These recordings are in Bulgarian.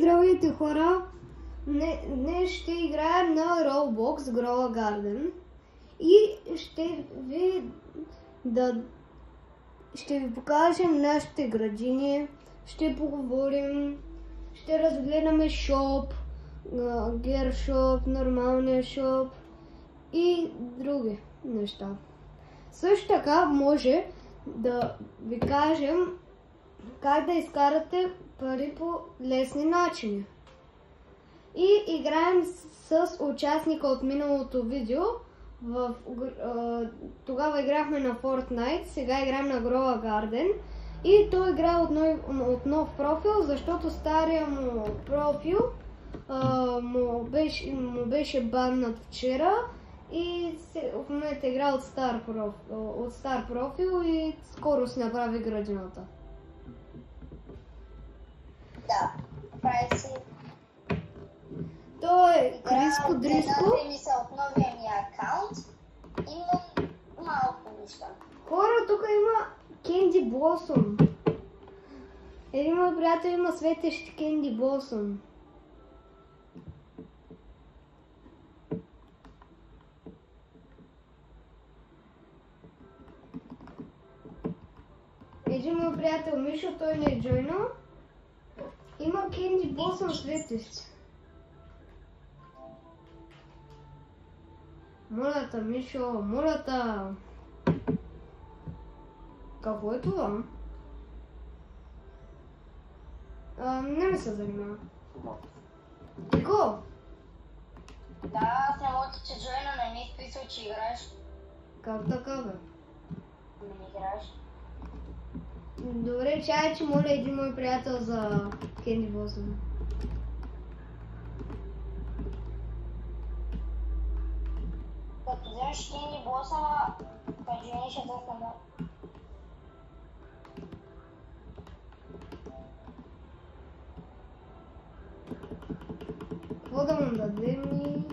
Здравейте хора! Днес ще играем на Roblox Grow a Garden и ще ви покажем нашите градини, ще поговорим, ще разгледаме шоп, гершоп, нормалния шоп и други неща. Също така може да ви кажем как да изкарате пари по лесни начини. И играем с участника от миналото видео. Тогава играхме на Fortnite, сега играем на Grow a Garden. И той играе от нов профил, защото стария му профил му беше баннат вчера. И в момента играе от стар профил и скоро си направи градината. Да, прави си. Той е Криско Дриско. Ми се от новия ми акаунт. Имам малко неща. Хора, тук има Candy Blossom. Един мой приятел има светещи Candy Blossom. Един мой приятел Мишо, той не е джойнал. Има Candy Blossom светещи. Моля те, Мишо, моля те! Какво е това? Не ми се занимава. Тико! Да, аз не мога че джойна, не ми изписал, че играеш. Как така бе? Не играеш. Добре, чай, че моля един мой приятел за Candy Blossom. Като вземеш Candy Blossom, кажи ми ще да съм. Какво да му дадем ни?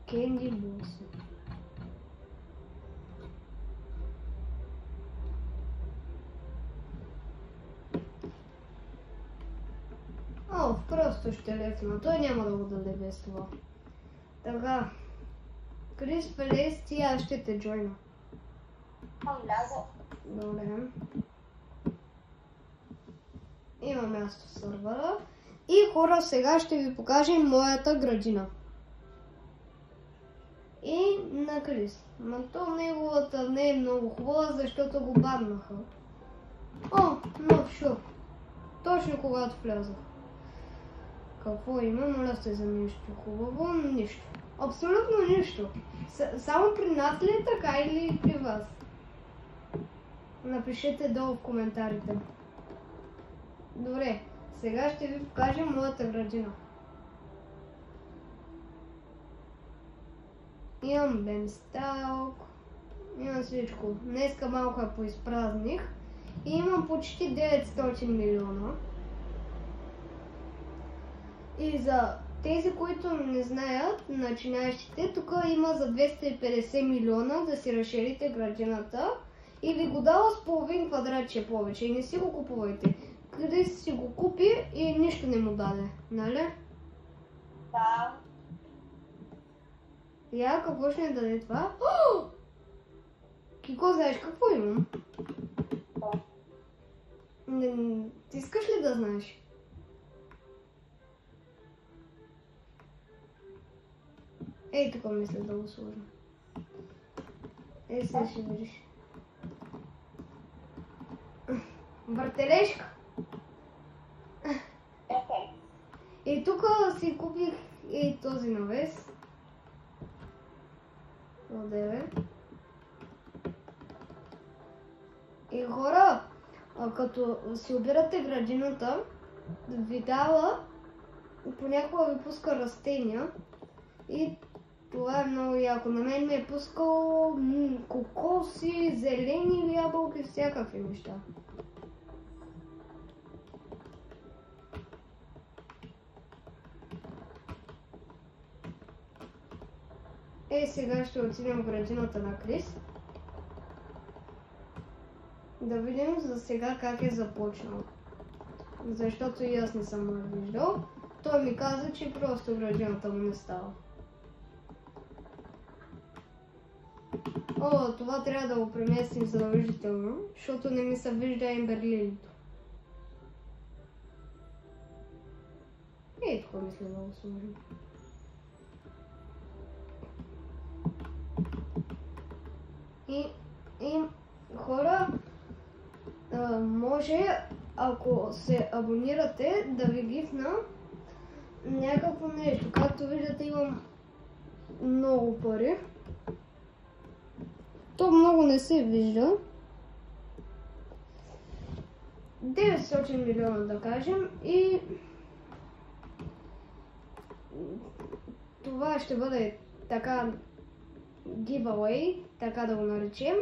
Candy Blossom. Просто ще лепна. Той няма да го даде без това. Така. Крис Пелес, ти аз ще те джойна. Съм влязъл. Добре. Има място в сървъра. И хора, сега ще ви покажем моята градина. И на Крис. Но то неговата не е много хубава, защото го баднаха. О, нов шоп. Точно когато влязах. Какво има? Моля се за нещо хубаво. Нищо. Абсолютно нищо. Само при нас ли е така или при вас? Напишете долу в коментарите. Добре, сега ще ви покажем моята градина. Имам бенсталк. Имам всичко. Днеска малко я поизпразних. И имам почти 900 милиона. И за тези, които не знаят, начинаещите, тук има за 250 милиона да си разширите градината и ви го дава с половин квадратче повече и не си го купувайте. Къде си го купи и нищо не му даде, нали? Да. Я, какво ще ни даде това? О! Кико, знаеш какво имам? Ти искаш ли да знаеш? Ей, така мисля да го сложа. Ей, сега ще видиш. Въртележка. И тук си купих и този навес. Одеве. И хора, като си обирате градината, ви дава, понякога ви пуска растения и това е много яко. На мен ми е пускал кокоси, зелени ябълки, всякакви неща. Сега ще отидем в градината на Крис. Да видим за сега как е започнал. Защото и аз не съм го виждал. Той ми каза, че просто градината му не става. О, това трябва да го преместим задължително, защото не ми се вижда Емберлилито. Ей, това мисля да го сложим. И хора, може, ако се абонирате, да ви гифна някакво нещо. Както виждате, имам много пари. То много не се вижда. 900 милиона да кажем, и това ще бъде така giveaway, така да го наречем.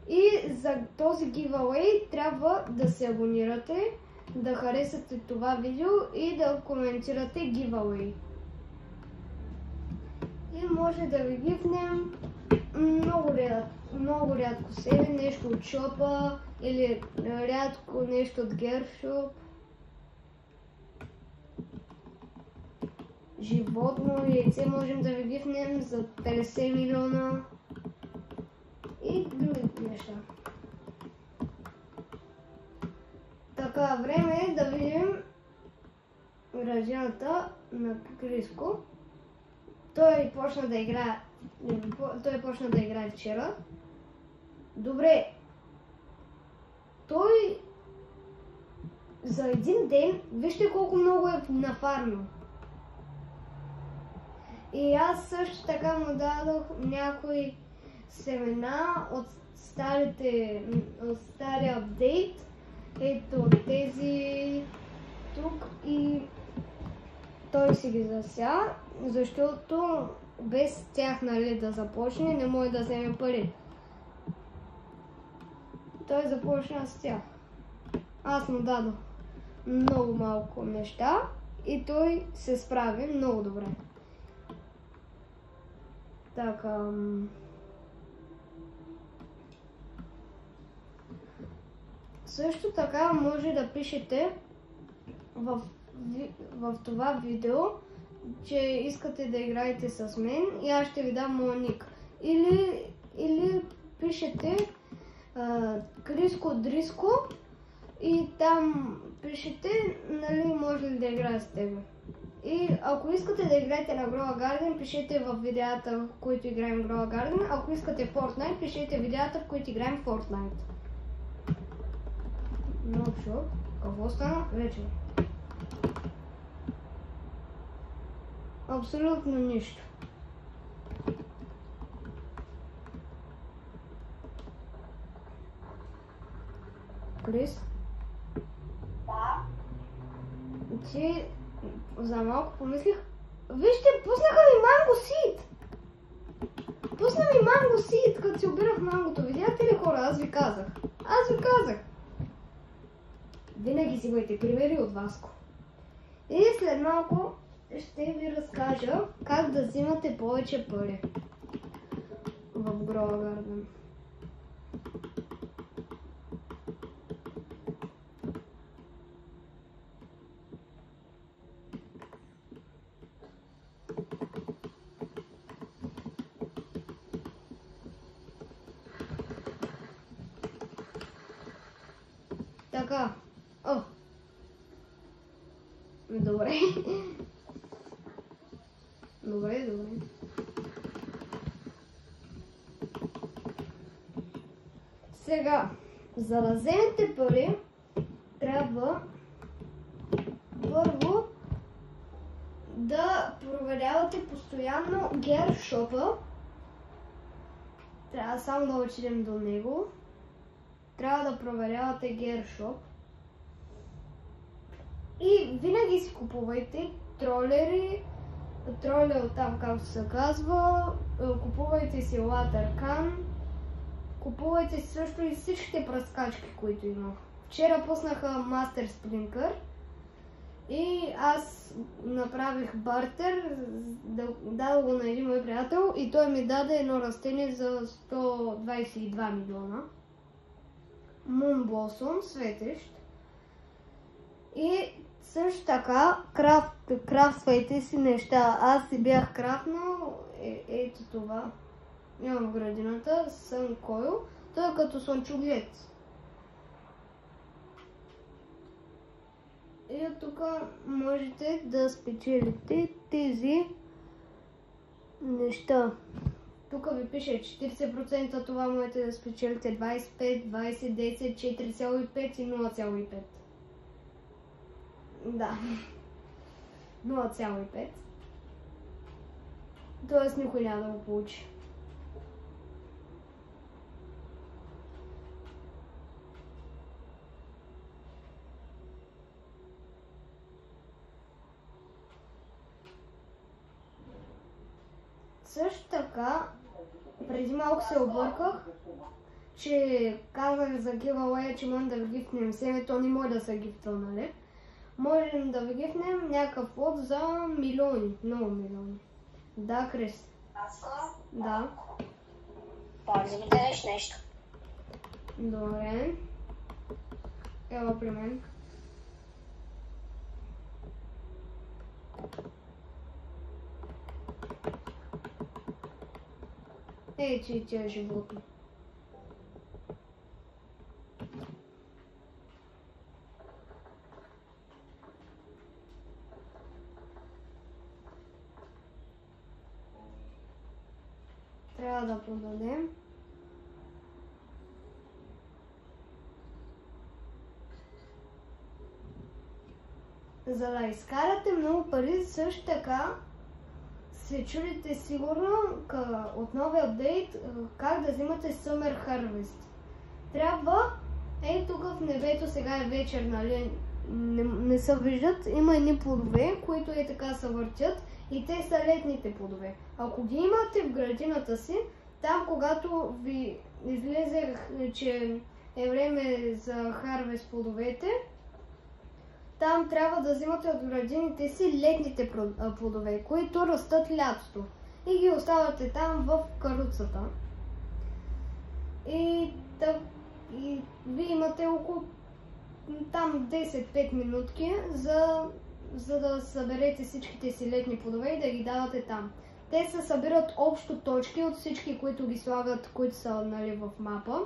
И за този giveaway трябва да се абонирате, да харесате това видео и да коментирате giveaway. И може да ви гифнем много рядко себе, нещо от шопа или рядко нещо от Gearshop. Животно яйце можем да ви гифнем за 50 милиона и други неща. Така, време е да видим градината на Криско. Той почна да играе вчера. Добре. Той за един ден, вижте колко много е нафармил. И аз също така му дадох някои семена от стария апдейт. Ето тези тук, и той си ги зася, защото без тях, нали, да започне, не може да вземе пари. Той започна с тях. Аз му дадох много малко неща и той се справи много добре. Така. Също така може да пишете в това видео, че искате да играете с мен и аз ще ви дам моя ник. Или пишете Криско Дриско и там пишете, нали, може ли да играя с тебе. И ако искате да играете на Grow a Garden, пишете в видеята, в които играем Grow a Garden. Ако искате Fortnite, пишете видеята, в които играем Fortnite. Много шок. Какво стана? Вече. Абсолютно нищо. Крис? Да. Ти за малко помислих. Вижте, пуснаха ми манго сид! Пусна ми манго сид, като си обирах мангото. Видяхте ли, хора? Аз ви казах. Винаги си имайте примери от Васко. И след малко ще ви разкажа как да взимате повече пари в Grow a Garden. Така. О! Добре. Добре. Сега, за да вземете пари, трябва първо да проверявате постоянно Gearshop-а. Трябва само да отидем до него. Трябва да проверявате Gearshop. И винаги си купувайте тролери, тролер там, както се казва, купувайте си Watercan, купувайте също и всичките пръскачки, които има. Вчера пуснаха Master Splinker и аз направих бартер, дадох го на един мой приятел и той ми даде едно растение за 122 милиона. Moon Blossom, светещ. И също така крафтвайте си неща. Аз си бях крафнал ето това. Имам в градината Sun Coil. Той е като слънчоглед. И от тук можете да спечелите тези неща. Тук ви пише 40%, това можете да спечелите 25, 20, 10, 4,5 и 0,5. Да. 0,5. Тоест никой няма да го получи. Също така, преди малко се обърках, че казах за giveaway, че можем да ви гифтнем семето, не може да се гифтва, нали? Можем да ви гифтнем някакъв лот за милиони, много милиони. Да, Крис? Аз Да. пак да ми дадеш нещо. Добре. Ела при мен. Ей, че тя е животно. Трябва да продадем. За да изкарате много пари, също така се чудите сигурно от новия апдейт как да взимате Summer Harvest. Трябва, тук в небето сега е вечер, нали, не се виждат, има едни плодове, които така се въртят и те са летните плодове. Ако ги имате в градината си, там когато ви излезе, че е време за Harvest плодовете, там трябва да взимате от градините си летните плодове, които растат лятото. И ги оставате там в каруцата. И вие имате около там 10-5 минутки, за да съберете всичките си летни плодове и да ги давате там. Те се събират общо точки от всички, които ги слагат, които са, нали, в мапа.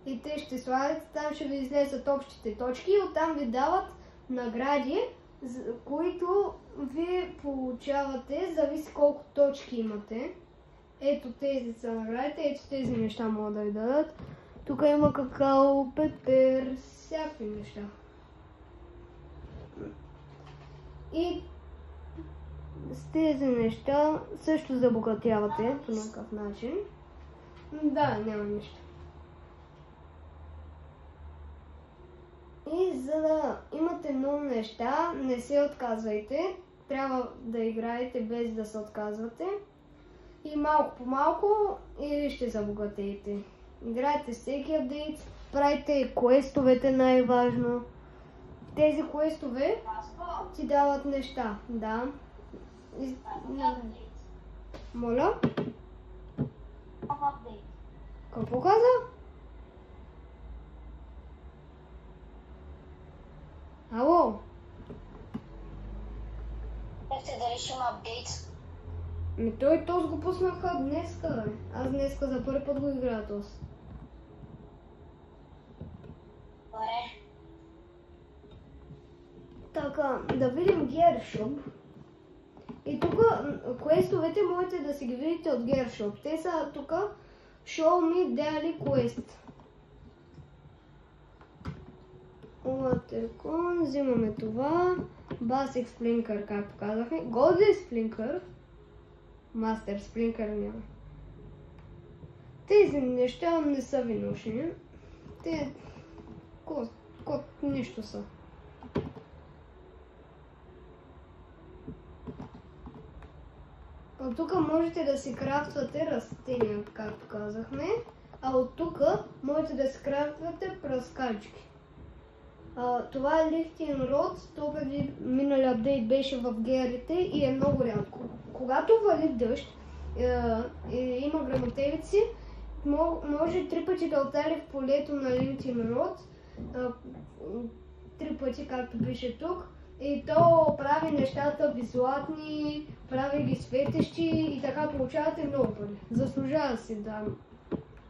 И те ще слагат, там ще ви излезат общите точки и оттам ви дават награди, които вие получавате, зависи колко точки имате. Ето тези са наградите, ето тези неща могат да ви дадат. Тук има какао, пепер, всякакви неща. И с тези неща също забогатявате по някакъв начин. Да, няма нищо. И за да имате много неща, не се отказвайте. Трябва да играете без да се отказвате. И малко по малко или ще забогатеете. Играйте всеки апдейт, правите квестовете най-важно. Тези квестове ти дават неща, да. Моля? Какво каза? Ало? Дали ще има апдейт? Той този го пуснаха днеска, бе. Аз днеска за първи път го играя този. Добре. Така, да видим Gearshop. И тук квестовете можете да си ги видите от Gearshop. Те са тук Show Me Daily Quest. Watercon, взимаме това. Basic Splinker, както казахме. Golden Splinker. Master Splinker няма. Тези неща не са ви нужни. Те нищо са. От тук можете да си крафтвате растения, както казахме. А от тук можете да си крафтвате пръскачки. Това е Lifting Rod, то преди миналия апдейт беше в геарите и е много рядко. Когато вали дъжд и има гръмотевици, може 3 пъти да оцели в полето на Limited Rod. 3 пъти, както пише тук. И то прави нещата безплатни, прави ги светещи и така получавате много пари. Заслужава си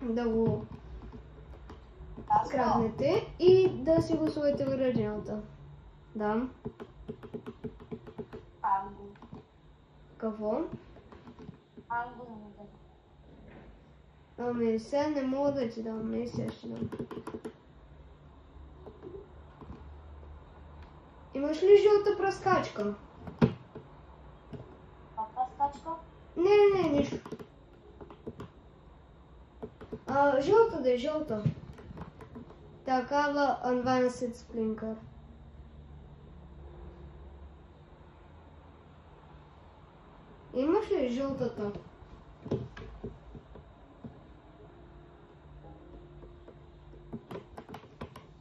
да го краднете и да си го сложите в градината. Да. Какво? Ами сега не мога да ти дам, не сега ще дам. Имаш ли жълта пръскачка? Пръскачка? Не, нищо. Жълта да е жълта. Такава Advanced Sprinkler. Имаш ли жълтата?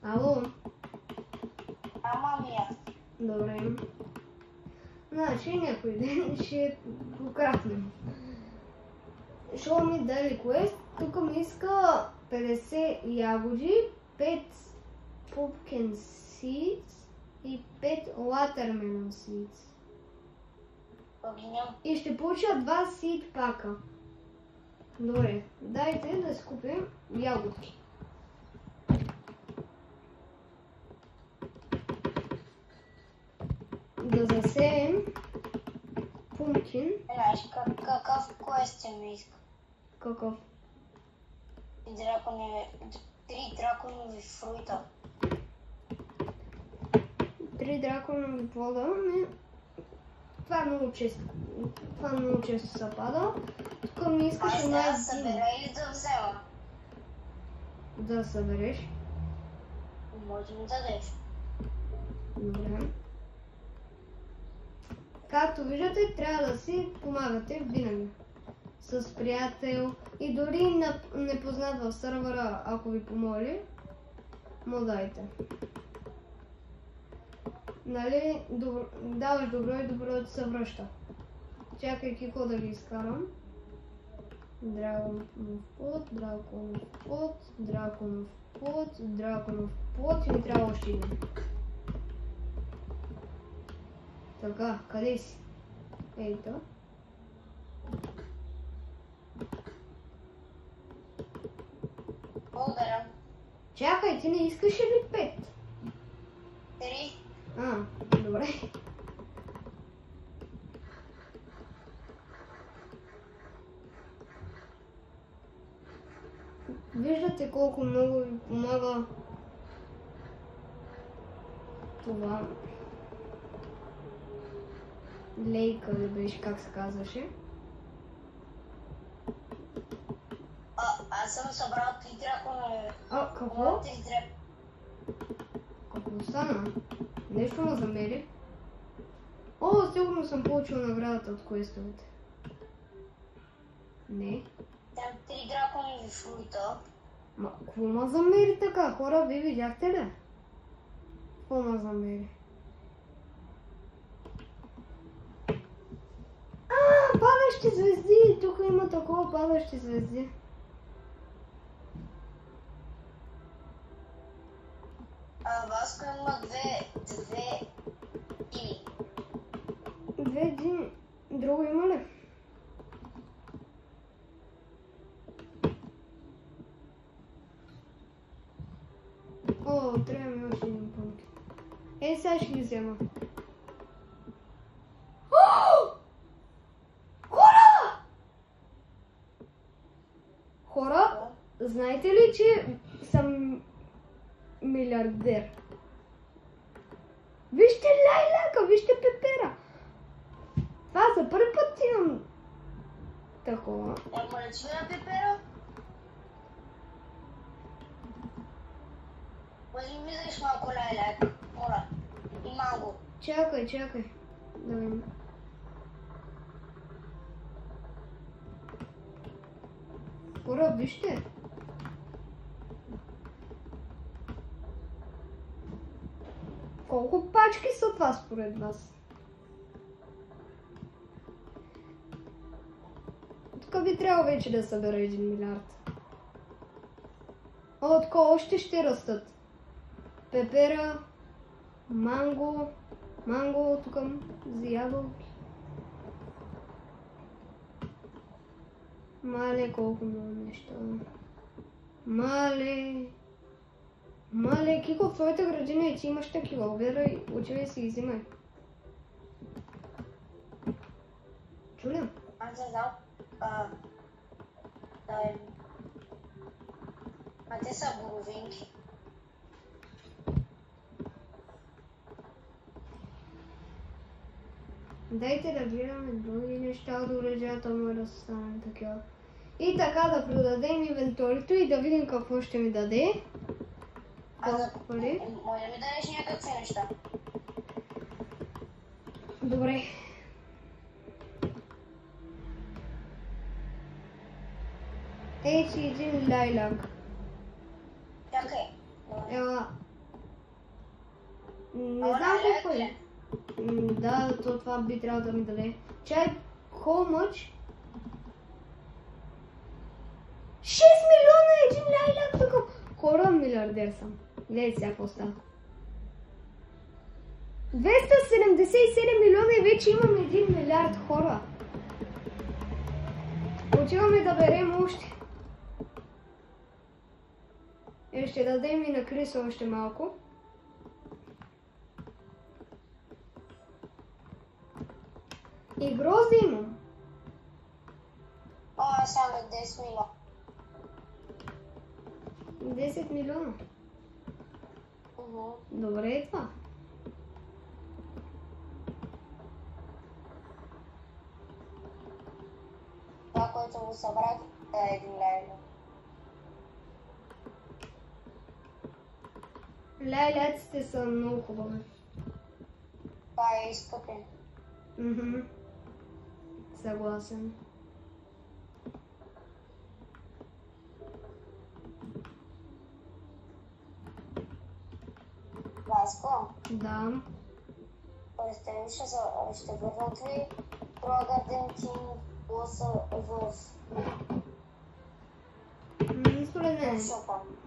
Ало? Ама ми я. Добре. Значи някой ден ще го крахнем. Show me daily quest. Тук ми иска 50 ягоди, 5 pumpkin seeds и 5 watermelon seeds. И ще получа 2 seed пака. Добре, дайте да скупим ягодки. Да засеем пумкин. Знаеш какъв квест ми иска? Какъв? 3 драконови фруита. 3 драконови плода? Това много често се пада. Тук ми искаше аз да събера или да взема? Да събереш. Може ми дадеш. Добре. Както виждате, трябва да си помагате винаги. С приятел и дори непознат в сървъра, ако ви помоли, му дайте. Нали, даваш добро и доброто се връща. Чакай какво да ги изкарам. Драконов плод, драконов плод, драконов плод, драконов плод и ми трябва още един. Така, къде си? Ето. Благодаря. Чакай, ти не искаш ли 5? 3. Добре. Виждате колко много ви помага това. Лейка ли беше, как се казваше? Аз съм събрал 3 драконови. Какво? 3 драконови. Какво стана? Нещо ме замери? Сигурно съм получил наградата от квестовете. Не. Там 3 драконови фруита. Какво ме замери така? Хора, вие видяхте ли? Какво ме замери? Падащи звезди! Тук има такова падащи звезди. Васко има две или. 2 дни. Друго има ли? Трябва ми още един пънкин. Сега ще ги взема. Хора, знаете ли, че съм милиардер? Вижте лайляка, вижте пепера. Това за първи път имам такова. Моля, че на пепера? Може ми дадеш малко лайляк? Моля, и манго. Чакай. Да видим. Хора, вижте. Колко пачки са това според вас? Тук би трябвало вече да събера 1 милиард. О, така още ще растат. Пепера, манго, тук за ябълки. Мале, колко много неща. Мале, Кико, в твоята градина и ти имаш такива. Обирай, отивай си ги взимай. Чулям? Аз не знам. Те са боровинки. Дайте да гледаме други неща от оръжията му да стане такива. И така да продадем инвенторито и да видим какво ще ми даде. Колко пари? Може да ми дадеш някакви неща? Добре. Ей, си един лайлак. Чакай. Ела. Не знам колко е. Да, това би трябвало да ми даде. Чай, how much? 6 милиона един лайлак тук. Хора, милиардер съм. Гледай сега какво става. 277 милиона и вече имам 1 милиард хора. Отиваме да берем още. Ще дадем и на Крис още малко. И грозди имам. Само 10 милиона. 10 милиона. Добре е това. Това, което го събрах, е един лайлак. Лайляците са много хубави. Това е изкъпен. Съгласен. Васко? Да. Представи, ще върнат ли Прогарден Кинг гласа в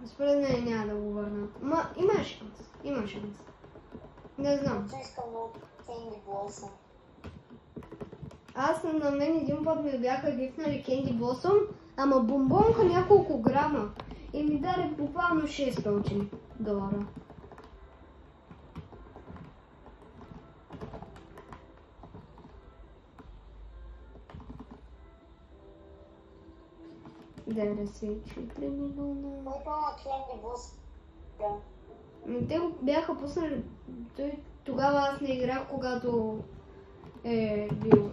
Според мен няма да го върнат. Ма има шанс. Не знам. Искам много Кенди Блосъм. Аз на мен един път ми бяха гифнали Кенди Блосъм, ама бомбонка няколко грама. И ми даде буквално $600. $94 милиона. Който има Кенди Блосъм? Те го бяха пуснали. Тогава аз не играх, когато е бил.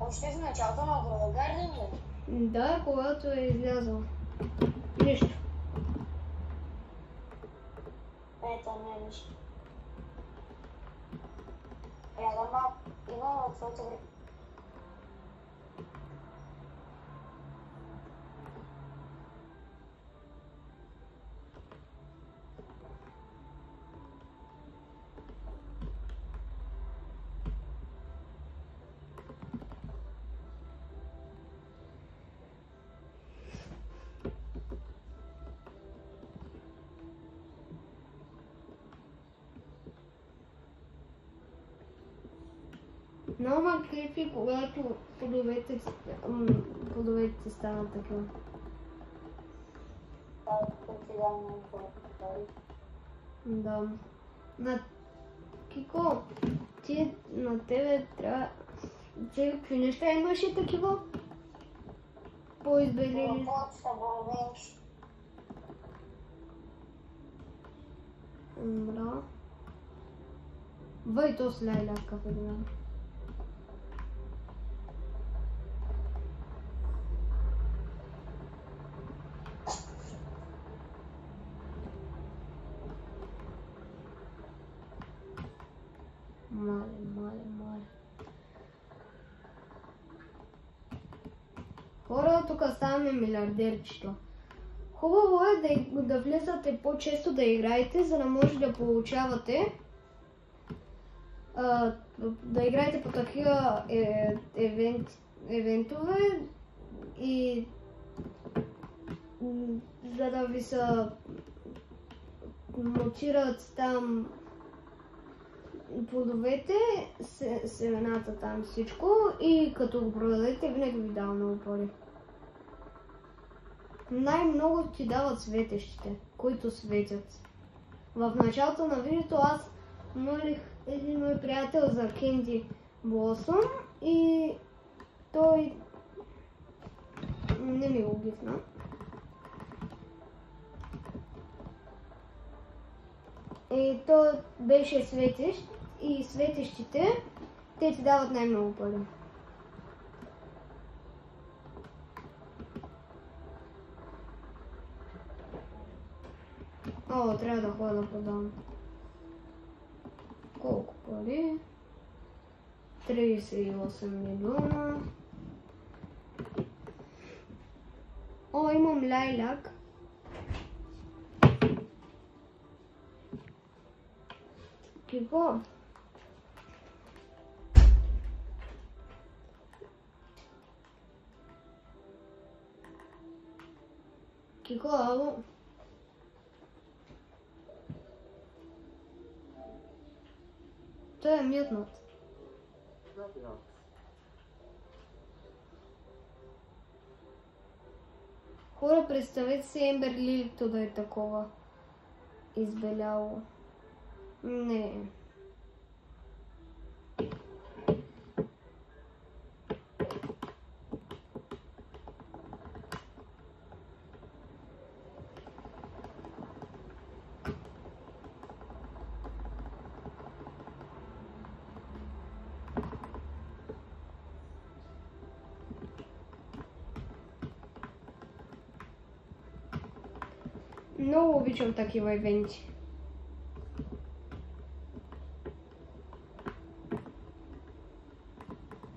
Още в началото на Прогарден ли? Да, когато е излязъл. Нищо. Ето, не нищо. Да малко. Имам от твоето време. Много ма крипи, когато плодовете стават такива. Да. Кико, ти на тебе трябва... Ти какви неща имаше такива? По-избелени? Добра. Въй то с лайляк кафе да. Мале. Хора, тук ставаме милиардерчето. Хубаво е да влизате по-често да играете, за да може да получавате да играете по такива евентове и за да ви се мутират там плодовете, семената там всичко и като го продадете, винаги ви дава много пари. Най-много ти дават светещите, които светят. В началото на видеото аз молих един мой приятел за Candy Blossom и той не ми го гифна. И той беше светещ и светещите, те ти дават най-много пари. О, трябва да ходя да продам. Колко пари? 38 милиона. О, имам лайляк. Какво? Какво? Той е мютнат. Хора, представете си Ембер Лилито да е такова избеляло. Не. Много обичам такива ивенти.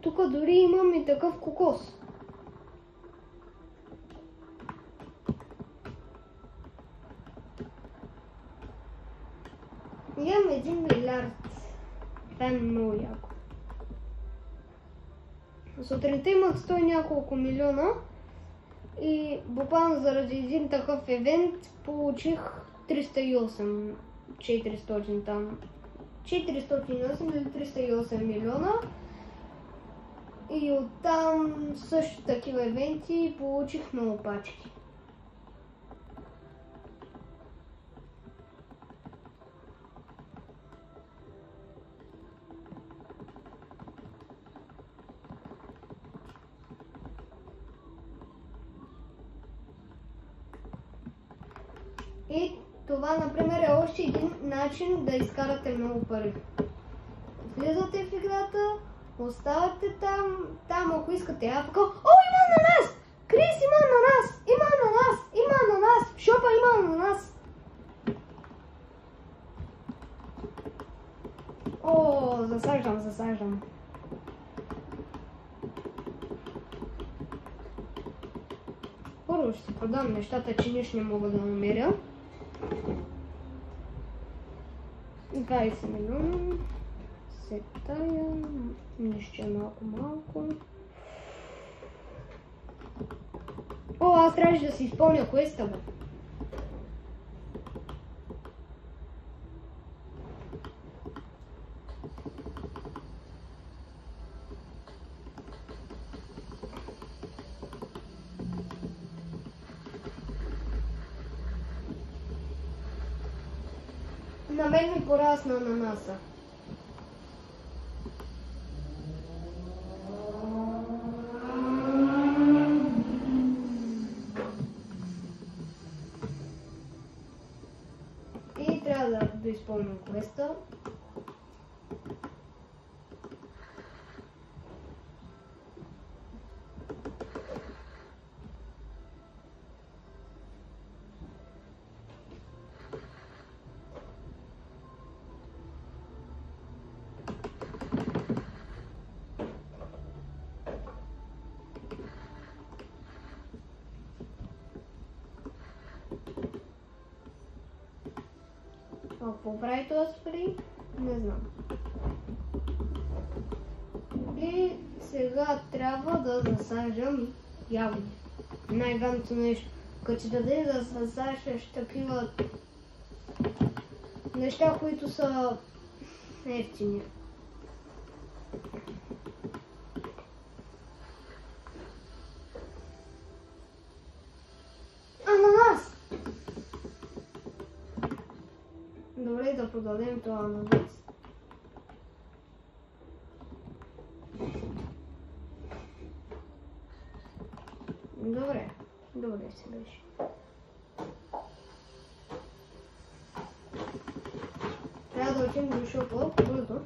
Тук дори имам и такъв кокос. Имам 1 милиард. Това е много яко. Сутринта имах 100 няколко милиона и буквално заради един такъв евент получих 308, 400 там. 408 или 308 милиона. И оттам също такива евенти получих много пачки. И това, например, е още един начин да изкарате много пари. Влизате в играта, оставате там ако искате АФК. О, има ананас! Крис, има ананас! Има ананас! Има ананас! В шопа има ананас! О, засаждам. Първо ще си продам нещата, че нищо не мога да намеря. 20 милиона. Сетая, нищо малко. О, аз трябваше да си изпълня квеста, бе. На мен ми порасна ананаса. И трябва да изпълним квеста. Какво прави това спри? Не знам. И сега трябва да засаждам ягоди. Най-гадното нещо. Като ти даде да създаваш такива неща, които са ефтини. Ананас! Добре, да продадем това ананас. Добре, добре се беше. Трябва да отидем до шопа бързо,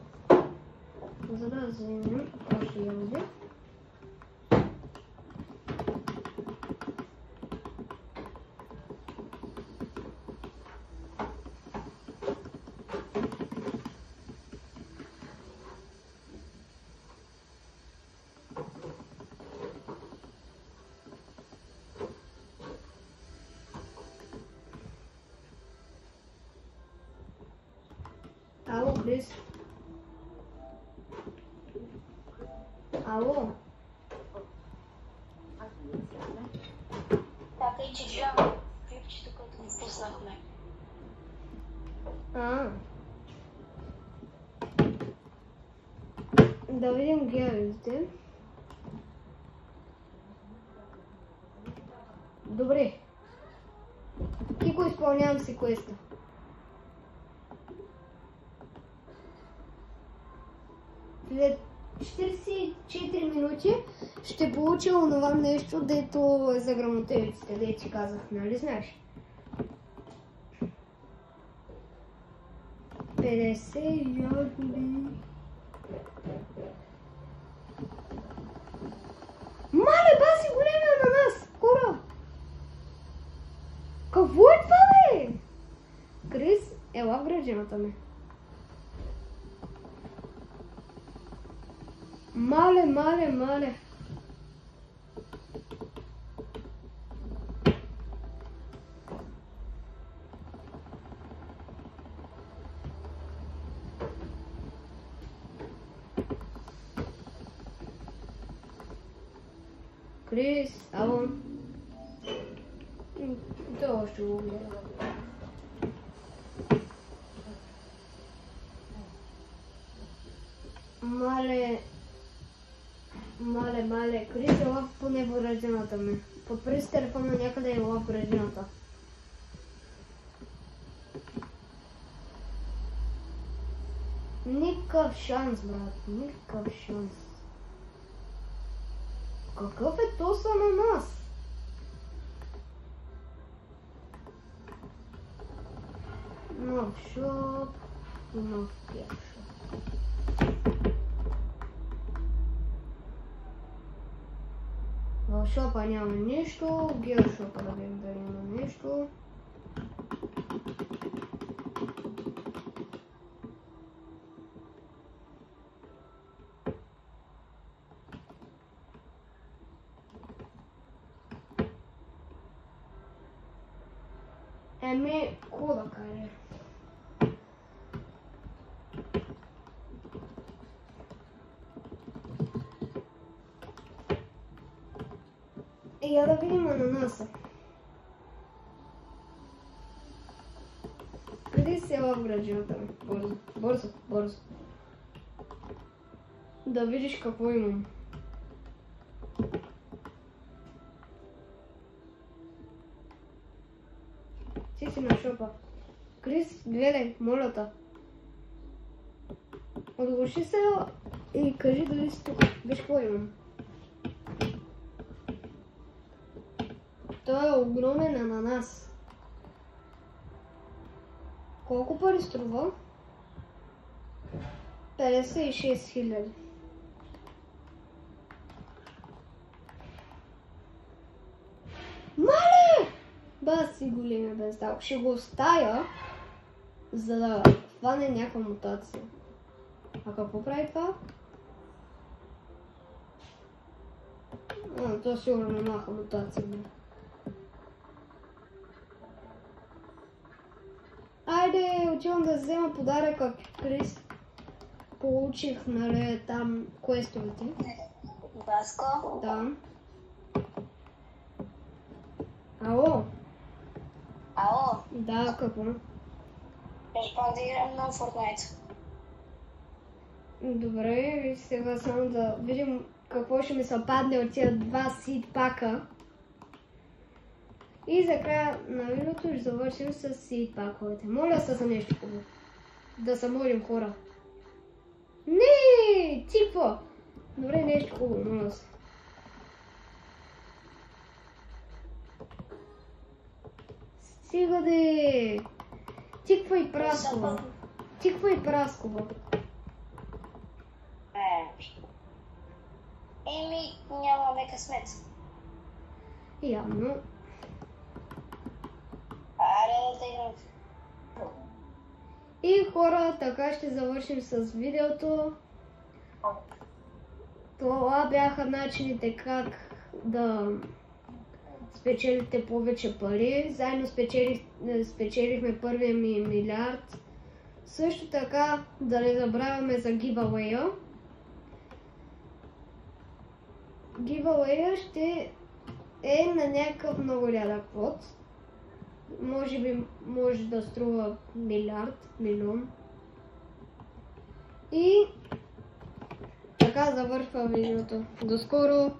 за да вземем още ягоди. Ало, Крис. Ало. Чакай, че гледам клипчето, което му пуснахме. Да видим героите. Добре. Кико изпълнявам си квеста. След 44 минути ще получа онова нещо, дето е за грамотевиците, дето ти казах, нали знаеш? 50 ягоди. Мале, баси големи ананас! Хора! Какво е това, бе? Крис, ела в градината ми. Мале, мале, мале. Крис, ало. Това ще го гледа. Мале, Крис е лав поне в градината ми. Подпри с телефона някъде е лав в градината. Никакъв шанс, брат, никакъв шанс. Какъв е то с ананас? Нов шоп, нов геошоп. В шопа няма нищо, в геошопа да видим дали има нещо. Еми, какво да кажа? Я да видим ананаса. Къде си ела в градината ми? Бързо, бързо, бързо. Да видиш какво имам. Ти си на шопа. Крис, гледай, моля те. Отглуши се и кажи дали си тук. Виж какво имам. Той е огромен ананас. Колко пари струва? 56 000. Мале! Баси големия бездал. Ще го оставя, за да хване някаква мутация. А какво прави това? То сигурно нямаха мутация. Айде, отивам да взема подаръка, Крис. Получих, нали, там квестовете. Баско? Да. Ало? Да, какво? Ще пак да играем на Fortnite. Добре, сега само да видим какво ще ми се падне от тия 2 сид пака. И за края на видеото ще завършим с сид паковете. Моля се за нещо хубаво. Да се молим, хора. Не, типа! Добре, нещо хубаво, моля се. Стига де! Тиква и праскова. Тиква и праскова. Еми, нямаме късмет. Явно. Аре да те играм. И хора, така ще завършим с видеото. Това бяха начините как да спечелите повече пари. Заедно спечелихме първия ми милиард. Също така да не забравяме за giveaway-а. Giveaway-а ще е на някакъв много рядък квот. Може би може да струва милиард, милион. И така завършва видеото. До скоро!